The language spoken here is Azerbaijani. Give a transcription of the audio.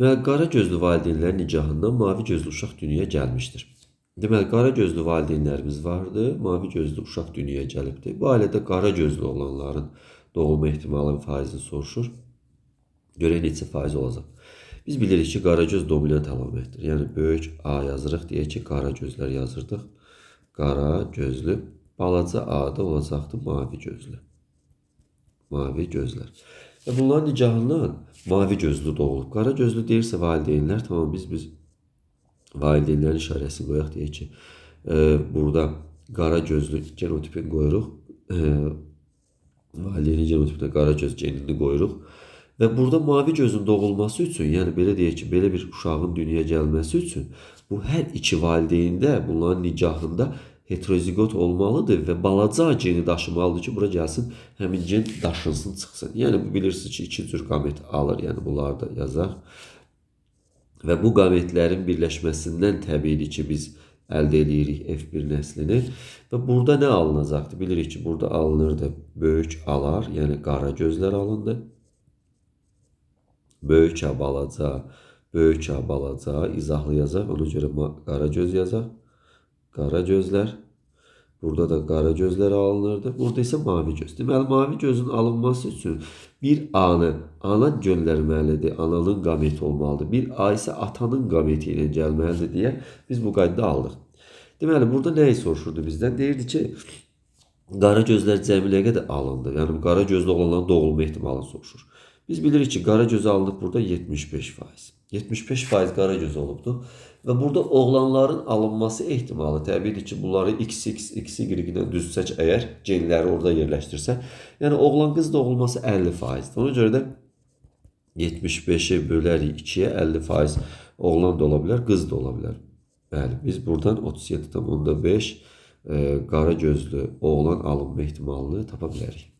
Və qara gözlü valideynlərin nicahından mavi gözlü uşaq dünyaya gəlmişdir. Deməli, qara gözlü valideynlərimiz vardı, mavi gözlü uşaq dünyaya gəlibdir. Bu ailədə qara gözlü olanların doğulma ehtimalının faizini soruşur. Görək neçə faiz olacaq. Biz bilirik ki, qara göz dominant əlamətdir. Yəni, böyük A yazırıq, deyək ki, qara gözlər yazırdıq. Qara gözlü, balaca A da olacaqdır mavi gözlü. Mavi gözlər. Və bunların nicahından mavi gözlü doğulub. Qara gözlü deyirsə valideynlər, tamam biz valideynlərin işarəsini qoyaq, deyək ki, burada qara gözlü genotipini qoyuruq. Valideynin genotipinə qara göz genini qoyuruq. Və burada mavi gözün doğulması üçün, yəni belə deyək ki, belə bir uşağın dünyaya gəlməsi üçün bu hər iki valideyndə bunların nicahında heterozigot olmalıdır və balaca geni daşımalıdır ki, bura gəlsin, həmin gen daşınsın, çıxsın. Yəni, bu bilirsiniz ki, iki cür qamet alır, yəni bunları da yazaq. Və bu qametlərin birləşməsindən təbiidir ki, biz əldə edirik F1 nəslini. Və burada nə alınacaqdır? Bilirik ki, burada alınırdı böyük alar, yəni qara gözlər alındı. Böyük A balaca, böyük A balaca, izahlı yazaq, ona görə qara göz yazaq. Qara gözlər. Burada da qara gözlər alınırdı. Burada isə mavi göz. Deməli, mavi gözün alınması üçün bir A-nı ana göndərməlidir, ananın qameti olmalıdır. Bir A isə atanın qameti ilə gəlməlidir deyə biz bu qaydada aldıq. Deməli, burada nəyi soruşurdu bizdən? Deyirdi ki, qara gözlər cəmiləyə qədər alındı. Yəni, qara gözlü olanların doğulma ehtimalını soruşur. Biz bilirik ki, qara göz alınıb burada 75%. 75% qara göz olubdur. Və burada oğlanların alınması ehtimalı təbiidir ki, bunları XX, XY-dən düzsək əgər genləri orada yerləşdirsə, yəni oğlan qız doğulması 50%. Ona görə də 75-i bölərik 2-yə 50% oğlan da ola bilər, qız da ola bilər. Bəli, biz buradan 37,5 qara gözlü oğlan alınma ehtimalını tapa bilərik.